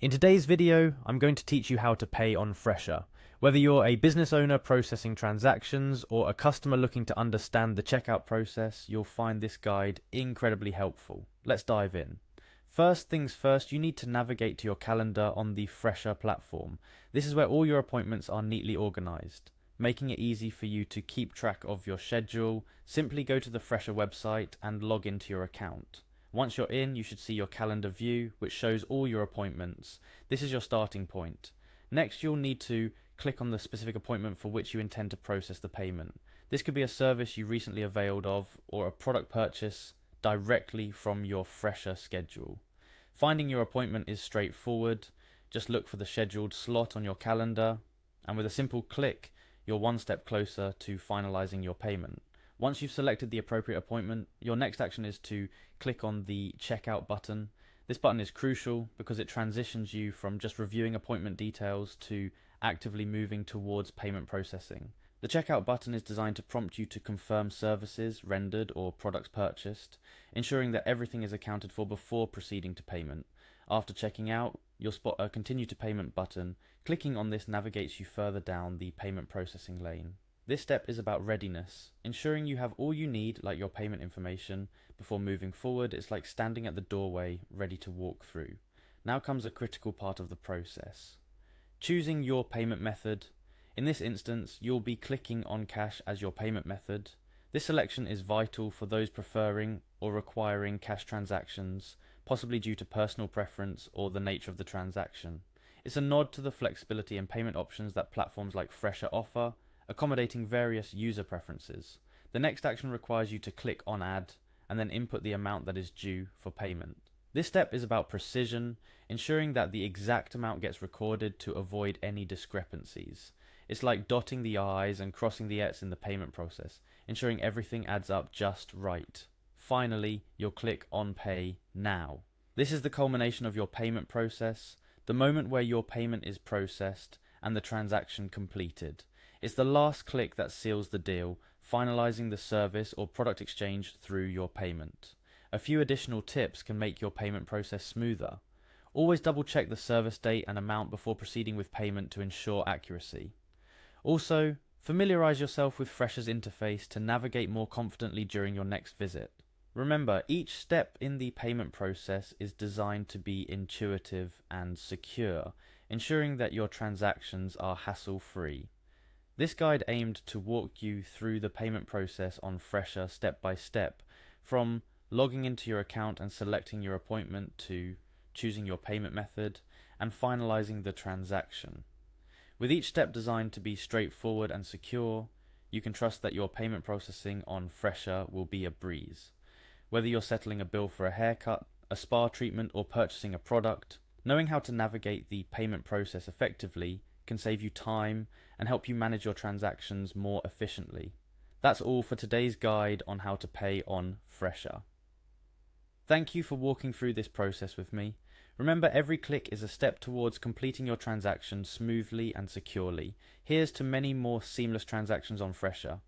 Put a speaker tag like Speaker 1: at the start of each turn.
Speaker 1: In today's video, I'm going to teach you how to pay on Fresher. Whether you're a business owner processing transactions or a customer looking to understand the checkout process, you'll find this guide incredibly helpful. Let's dive in. First things first, you need to navigate to your calendar on the Fresher platform. This is where all your appointments are neatly organized. Making it easy for you to keep track of your schedule, simply go to the Fresher website and log into your account. Once you're in, you should see your calendar view, which shows all your appointments. This is your starting point. Next, you'll need to click on the specific appointment for which you intend to process the payment. This could be a service you recently availed of or a product purchase directly from your Fresher schedule. Finding your appointment is straightforward. Just look for the scheduled slot on your calendar, and with a simple click, you're one step closer to finalizing your payment. Once you've selected the appropriate appointment, your next action is to click on the checkout button. This button is crucial because it transitions you from just reviewing appointment details to actively moving towards payment processing. The checkout button is designed to prompt you to confirm services rendered or products purchased, ensuring that everything is accounted for before proceeding to payment. After checking out, you'll spot a Continue to Payment button. Clicking on this navigates you further down the payment processing lane. This step is about readiness, ensuring you have all you need, like your payment information. Before moving forward, it's like standing at the doorway, ready to walk through. Now comes a critical part of the process. Choosing your payment method. In this instance, you'll be clicking on cash as your payment method. This selection is vital for those preferring or requiring cash transactions, possibly due to personal preference or the nature of the transaction. It's a nod to the flexibility and payment options that platforms like Fresher offer, accommodating various user preferences. The next action requires you to click on Add and then input the amount that is due for payment. This step is about precision, ensuring that the exact amount gets recorded to avoid any discrepancies. It's like dotting the I's and crossing the T's in the payment process, ensuring everything adds up just right. Finally, you'll click on Pay Now. This is the culmination of your payment process, the moment where your payment is processed and the transaction completed. It's the last click that seals the deal, finalizing the service or product exchange through your payment. A few additional tips can make your payment process smoother. Always double check the service date and amount before proceeding with payment to ensure accuracy. Also, familiarize yourself with Fresher's interface to navigate more confidently during your next visit. Remember, each step in the payment process is designed to be intuitive and secure, ensuring that your transactions are hassle-free. This guide aimed to walk you through the payment process on Fresher step by step, from logging into your account and selecting your appointment to choosing your payment method and finalizing the transaction. With each step designed to be straightforward and secure, you can trust that your payment processing on Fresher will be a breeze. Whether you're settling a bill for a haircut, a spa treatment, or purchasing a product, knowing how to navigate the payment process effectively can save you time and help you manage your transactions more efficiently. That's all for today's guide on how to pay on Fresher. Thank you for walking through this process with me. Remember, every click is a step towards completing your transaction smoothly and securely. Here's to many more seamless transactions on Fresher.